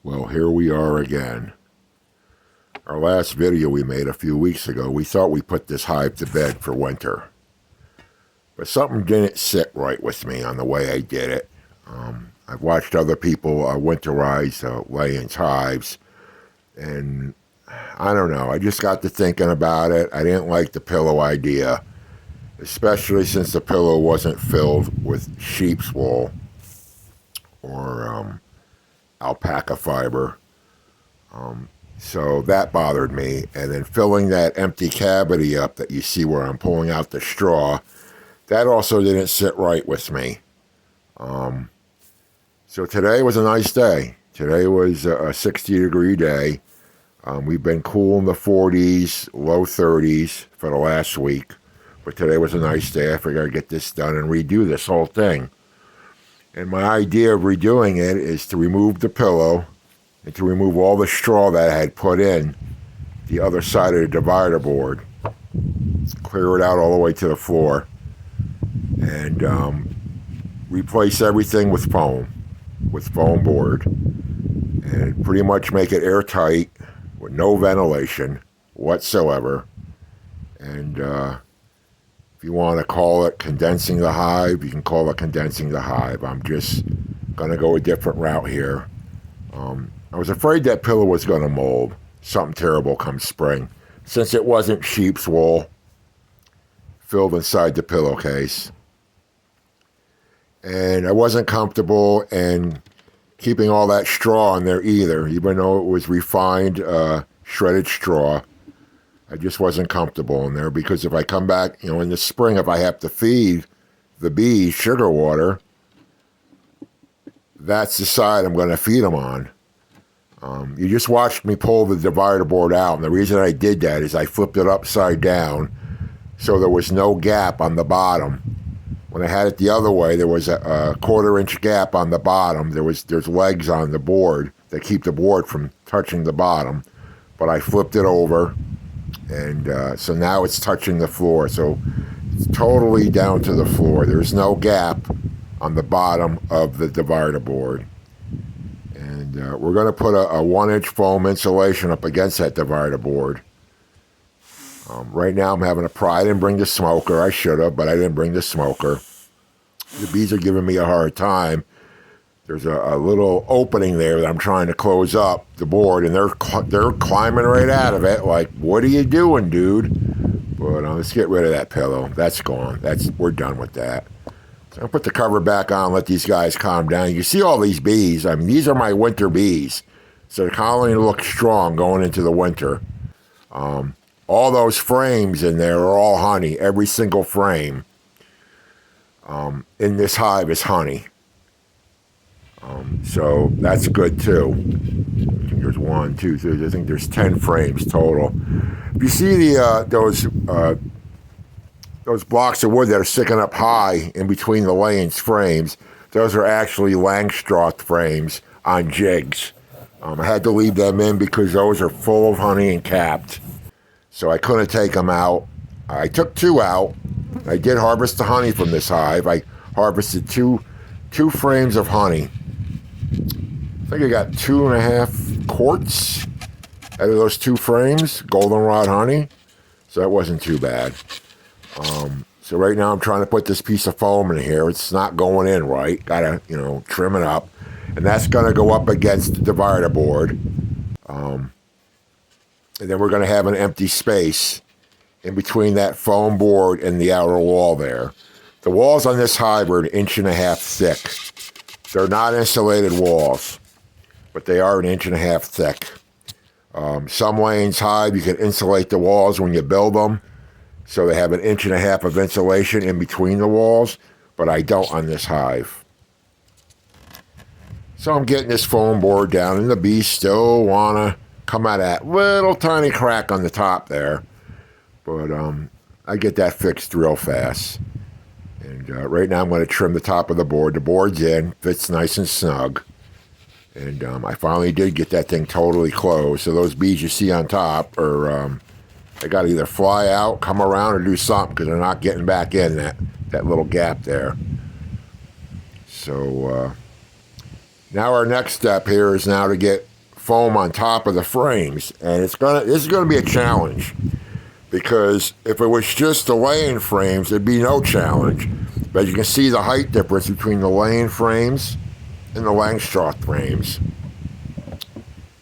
Well, here we are again. Our last video we made a few weeks ago, we thought we put this hive to bed for winter. But something didn't sit right with me on the way I did it. I've watched other people winterize Layens hives, and I don't know, I just got to thinking about it. I didn't like the pillow idea, especially since the pillow wasn't filled with sheep's wool or alpaca fiber. So that bothered me. And then filling that empty cavity up that you see where I'm pulling out the straw, that also didn't sit right with me. So today was a nice day. Today was a 60-degree day. We've been cool in the 40s, low 30s for the last week. But today was a nice day. I figured I'd get this done and redo this whole thing. And my idea of redoing it is to remove the pillow and to remove all the straw that I had put in the other side of the divider board. Clear it out all the way to the floor. And replace everything with foam board. And pretty much make it airtight with no ventilation whatsoever. And if you want to call it condensing the hive, you can call it condensing the hive. I'm just going to go a different route here. I was afraid that pillow was going to mold. Something terrible come spring. Since it wasn't sheep's wool filled inside the pillowcase. And I wasn't comfortable in keeping all that straw in there either, even though it was refined, shredded straw. I just wasn't comfortable in there because if I come back, in the spring, if I have to feed the bees sugar water, that's the side I'm going to feed them on. You just watched me pull the divider board out, and the reason I did that is I flipped it upside down so there was no gap on the bottom. When I had it the other way, there was a quarter-inch gap on the bottom. There's legs on the board that keep the board from touching the bottom, but I flipped it over, and so now it's touching the floor. So it's totally down to the floor. There's no gap on the bottom of the divider board. And we're going to put a 1-inch foam insulation up against that divider board. Right now I'm having I didn't bring the smoker. I should have, but I didn't bring the smoker. The bees are giving me a hard time. There's a little opening there that I'm trying to close up the board, and they're climbing right out of it. Like, what are you doing, dude? But let's get rid of that pillow. That's gone. We're done with that. So I'll put the cover back on, let these guys calm down. You see all these bees. I mean, these are my winter bees. So the colony looks strong going into the winter. All those frames in there are all honey. Every single frame in this hive is honey. So that's good too. I think there's 1, 2, 3. I think there's 10 frames total. If you see those blocks of wood that are sticking up high in between the Layens frames, those are actually Langstroth frames on jigs. I had to leave them in because those are full of honey and capped. So I couldn't take them out. I took 2 out. I did harvest the honey from this hive. I harvested two frames of honey. I think I got 2.5 quarts out of those 2 frames, goldenrod honey. So that wasn't too bad. So right now I'm trying to put this piece of foam in here. It's not going in right. Gotta, trim it up. And that's gonna go up against the divider board. And then we're gonna have an empty space in between that foam board and the outer wall there. The walls on this hive are 1.5 inches thick. They're not insulated walls, but they are 1.5 inches thick. Some Layens hive, you can insulate the walls when you build them. So they have 1.5 inches of insulation in between the walls, but I don't on this hive. So I'm getting this foam board down, and the bees still want to come out of that little tiny crack on the top there. But I get that fixed real fast. And right now I'm going to trim the top of the board. The board's in, fits nice and snug. And I finally did get that thing totally closed. So those bees you see on top are... they got to either fly out, come around, or do something because they're not getting back in that little gap there. So now our next step here is now to get foam on top of the frames, and this is gonna be a challenge, because if it was just the laying frames, it'd be no challenge. But you can see the height difference between the laying frames and the Langstroth frames.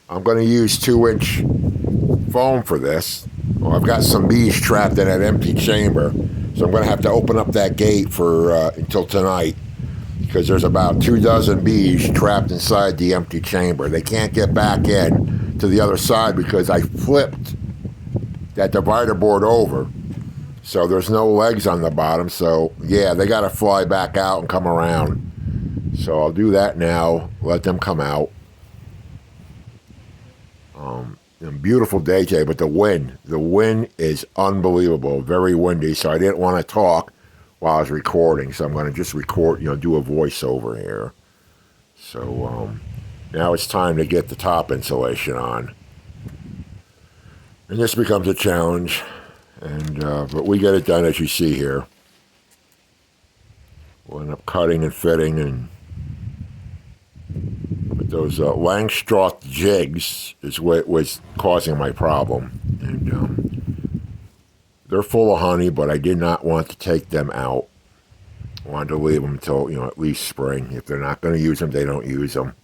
I'm going to use 2-inch foam for this. Well, I've got some bees trapped in that empty chamber, so I'm going to have to open up that gate for until tonight, because there's about 24 bees trapped inside the empty chamber. They can't get back in to the other side because I flipped that divider board over, so there's no legs on the bottom. So yeah, they got to fly back out and come around. So I'll do that now, let them come out. Beautiful day today, but the wind is unbelievable, very windy, so I didn't want to talk while I was recording, so I'm going to just record, do a voiceover here. So now it's time to get the top insulation on. And this becomes a challenge, but we get it done as you see here. We'll end up cutting and fitting, and but those Langstroth jigs is what was causing my problem. And they're full of honey, but I did not want to take them out. I wanted to leave them until, at least spring. If they're not going to use them, they don't use them.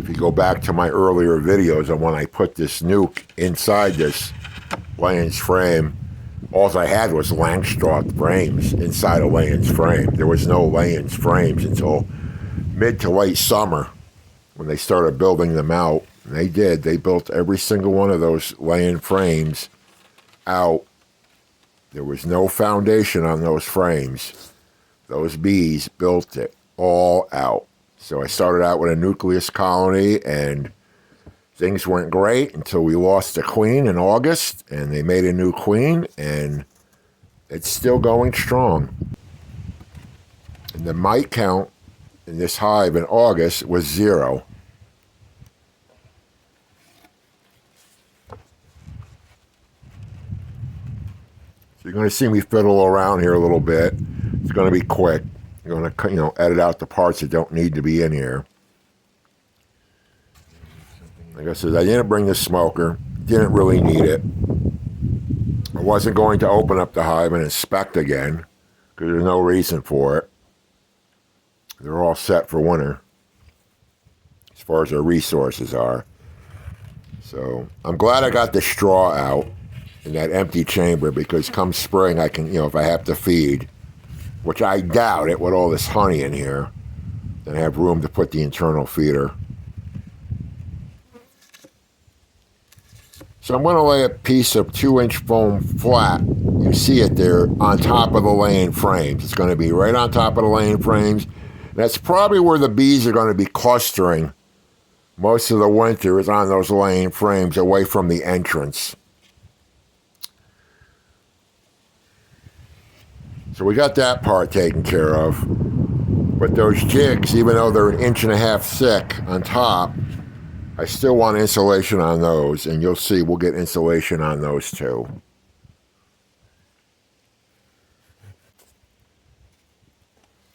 If you go back to my earlier videos on when I put this nuke inside this Layens frame, all I had was Langstroth frames inside a Layens frame. There was no Layens frames until mid to late summer when they started building them out. And they did. They built every single one of those Layens frames out. There was no foundation on those frames. Those bees built it all out. So I started out with a nucleus colony, and things weren't great until we lost the queen in August, and they made a new queen, and it's still going strong. And the mite count in this hive in August was 0. So you're going to see me fiddle around here a little bit. It's going to be quick. I'm going to, edit out the parts that don't need to be in here. Like I said, I didn't bring the smoker. Didn't really need it. I wasn't going to open up the hive and inspect again, because there's no reason for it. They're all set for winter, as far as their resources are. So I'm glad I got the straw out in that empty chamber, because come spring I can, if I have to feed, which I doubt it with all this honey in here, then I have room to put the internal feeder. So I'm going to lay a piece of 2-inch foam flat. You see it there on top of the laying frames. It's going to be right on top of the laying frames. That's probably where the bees are going to be clustering most of the winter, is on those laying frames away from the entrance. So we got that part taken care of. But those jigs, even though they're 1.5 inches thick on top, I still want insulation on those, and you'll see we'll get insulation on those too.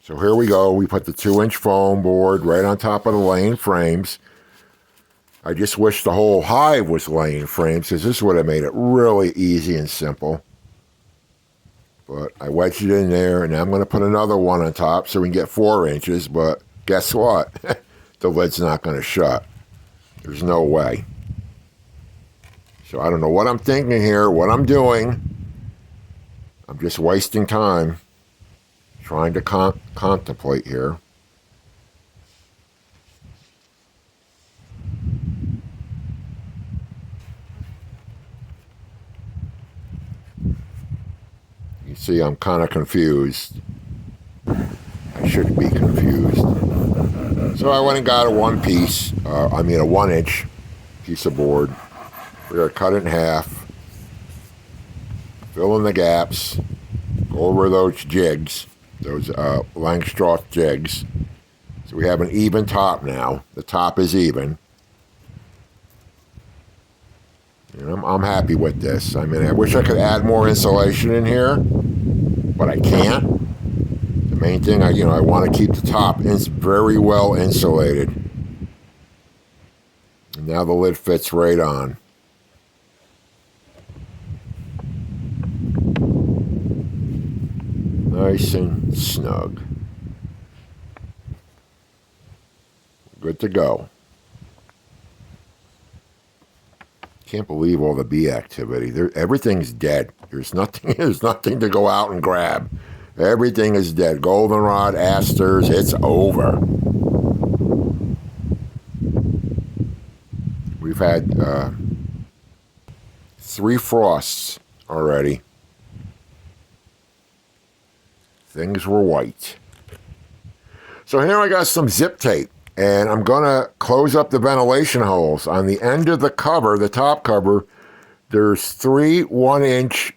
So here we go. We put the 2-inch foam board right on top of the laying frames. I just wish the whole hive was laying frames, because this would have made it really easy and simple. But I wedged it in there, and I'm going to put another one on top so we can get 4 inches, but guess what? The lid's not going to shut. There's no way. So I don't know what I'm thinking here, what I'm doing. I'm just wasting time trying to contemplate here. You see, I'm kind of confused. I shouldn't be confused. So I went and got a 1-inch piece of board. We're going to cut it in half, fill in the gaps, go over those jigs, those Langstroth jigs. So we have an even top now. The top is even. And I'm happy with this. I mean, I wish I could add more insulation in here, but I can't. The Main thing, I want to keep the top very well insulated. And now the lid fits right on. Nice and snug. Good to go. Can't believe all the bee activity. Everything's dead. There's nothing. There's nothing to go out and grab. Everything is dead. Goldenrod, asters, it's over. We've had 3 frosts already. Things were white. So here I got some zip tape, and I'm going to close up the ventilation holes. On the end of the cover, the top cover, there's 3 1-inch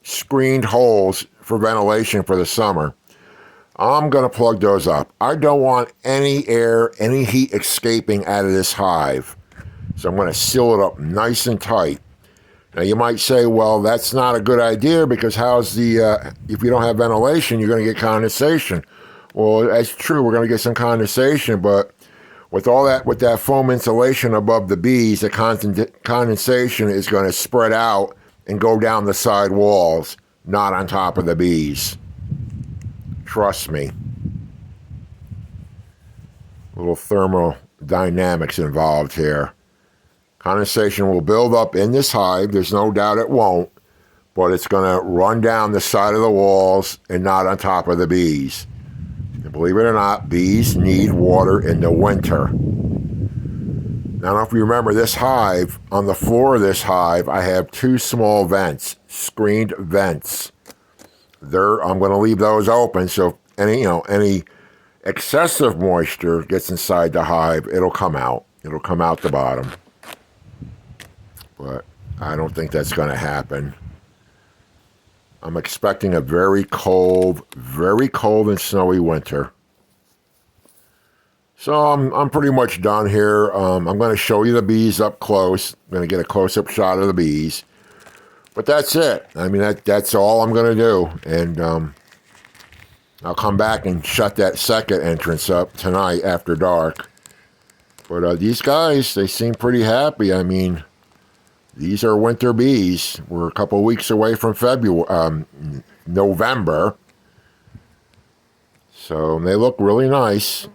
screened holes for ventilation for the summer. I'm going to plug those up. I don't want any air, any heat escaping out of this hive. So I'm going to seal it up nice and tight. Now you might say, well, that's not a good idea because if you don't have ventilation, you're going to get condensation. Well, that's true. We're going to get some condensation, but with that foam insulation above the bees, the condensation is going to spread out and go down the side walls, not on top of the bees. Trust me. A little thermodynamics involved here. Condensation will build up in this hive. There's no doubt it won't, but it's going to run down the side of the walls and not on top of the bees. And believe it or not, bees need water in the winter. Now, I don't know if you remember this hive. On the floor of this hive, I have 2 small vents, screened vents. I'm going to leave those open, so any excessive moisture gets inside the hive, it'll come out. It'll come out the bottom. But I don't think that's going to happen. I'm expecting a very cold and snowy winter. So I'm pretty much done here. I'm going to show you the bees up close. I'm going to get a close-up shot of the bees. But that's it. I mean, that's all I'm going to do. And I'll come back and shut that second entrance up tonight after dark. But these guys, they seem pretty happy. I mean, these are winter bees. We're a couple weeks away from November. So they look really nice.